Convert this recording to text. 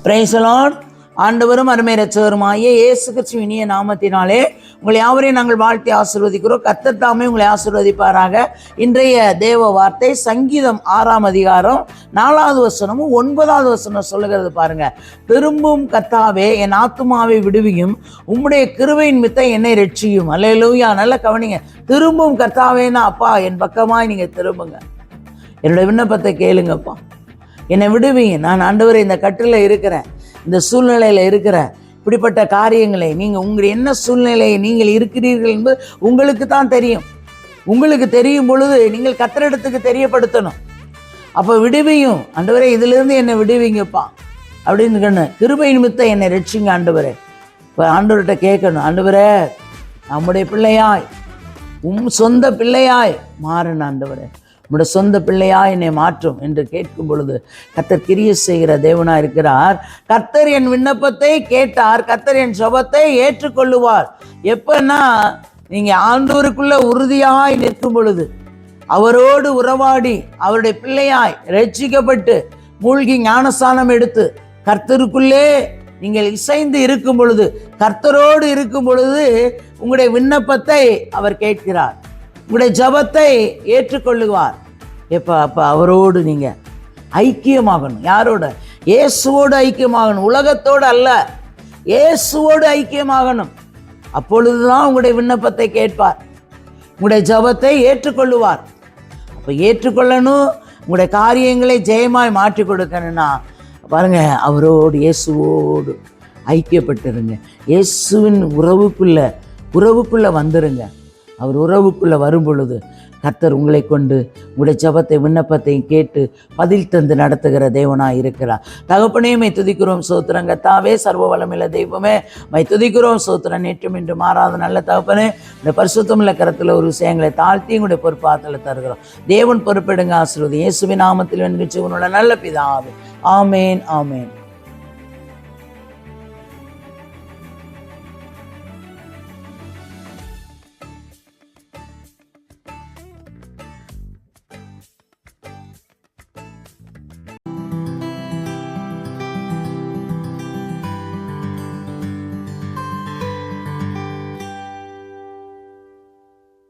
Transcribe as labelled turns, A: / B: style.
A: Praise the Lord. ஆண்டவரும் அருமை இரட்சகருமாகிய இயேசு கிறிஸ்துவின் இனிய நாமத்தினாலே உங்களை யாவரையும் நாங்கள் வாழ்த்தி ஆசீர்வதிக்கிறோம். கர்த்தர் தாமே உங்களை ஆசீர்வதிப்பாராக. இன்றைய தேவ வார்த்தை சங்கீதம் 6ஆம் அதிகாரம் 4வது வசனமும் 9வது வசனம் சொல்லுகிறது பாருங்க. திரும்பும் கர்த்தாவே என் ஆத்துமாவை விடுவியும், உம்முடைய கிருபையின் மித்த என்னை ரட்சியும். அல்லேலூயா. நல்ல கவனிங்க. திரும்பும் கர்த்தாவேன்னா அப்பா என் பக்கமாய் நீங்க திரும்புங்க, என்னுடைய விண்ணப்பத்தை கேளுங்கப்பா, என்னை விடுவீங்க. நான் ஆண்டவரே இந்த கட்டில் இருக்கிறேன், இந்த சூழ்நிலையில் இருக்கிற இப்படிப்பட்ட காரியங்களை நீங்கள் உங்கள் என்ன சூழ்நிலையை நீங்கள் இருக்கிறீர்கள் என்பது உங்களுக்கு தான் தெரியும். உங்களுக்கு தெரியும் பொழுது நீங்கள் கர்த்தரிடத்துக்கு தெரியப்படுத்தணும். அப்போ விடுவியும், ஆண்டவரே இதிலிருந்து என்னை விடுவீங்கப்பா அப்படின்னு கண்ணு கிருபை நிமித்தம் என்னை ரட்சிங்க ஆண்டவரே. இப்போ ஆண்டவர்கிட்ட கேட்கணும், ஆண்டவரே நம்முடைய பிள்ளையாய் சொந்த பிள்ளையாய் மாறணும் ஆண்டவரே, உம்முடைய சொந்த பிள்ளையாய் என்னை மாற்றும் என்று கேட்கும் பொழுது கர்த்தர் கிரியை செய்கிற தேவனாக இருக்கிறார். கர்த்தர் என் விண்ணப்பத்தை கேட்டார், கர்த்தர் என் ஜெபத்தை ஏற்றுக்கொள்ளுவார். எப்பன்னா நீங்கள் ஆண்டவருக்குள்ள உறுதியாய் நிற்கும் பொழுது, அவரோடு உறவாடி அவருடைய பிள்ளையாய் ரட்சிக்கப்பட்டு மூழ்கி ஞானஸ்தானம் எடுத்து கர்த்தருக்குள்ளே நீங்கள் இசைந்து இருக்கும் பொழுது, கர்த்தரோடு இருக்கும் பொழுது உங்களுடைய விண்ணப்பத்தை அவர் கேட்கிறார், உங்களுடைய ஜெபத்தை ஏற்றுக்கொள்ளுவார். அப்போ அவரோடு நீங்கள் ஐக்கியமாகணும். யாரோட? இயேசுவோடு ஐக்கியமாகணும், உலகத்தோடு அல்ல, இயேசுவோடு ஐக்கியமாகணும். அப்பொழுதுதான் உங்களுடைய விண்ணப்பத்தை கேட்பார், உங்களுடைய ஜெபத்தை ஏற்றுக்கொள்ளுவார். அப்போ ஏற்றுக்கொள்ளணும், உங்களுடைய காரியங்களை ஜெயமாய் மாற்றி கொடுக்கணும்னா பாருங்க, அவரோடு இயேசுவோடு ஐக்கியப்பட்டுருங்க. இயேசுவின் உறவுக்குள்ளே வந்துருங்க. அவர் உறவுக்குள்ளே வரும் பொழுது கர்த்தர் உங்களை கொண்டு உங்களுடைய ஜெபத்தை விண்ணப்பத்தையும் கேட்டு பதில் தந்து நடத்துகிற தேவனாக இருக்கிறார். தகப்பனே மை துதிக்கிறோம் சோத்திரம். கர்த்தாவே சர்வ வல்லமையுள்ள தெய்வமே மை துதிக்கிறோம் சோத்திரம். நேற்றும் இன்று மாறாத நல்ல தகப்பனே, இந்த பரிசுத்தமுள்ள கரத்தில் ஒரு விஷயங்களை தாழ்த்தி உங்களுடைய பொறுப்பாத்தில் தருகிறோம். தேவன் பொறுப்பெடுங்க, ஆசீர்வதி. இயேசுவின் நாமத்தில் வெண்கிச்சு உன்னோட நல்ல பிதாவே. ஆமேன், ஆமேன்.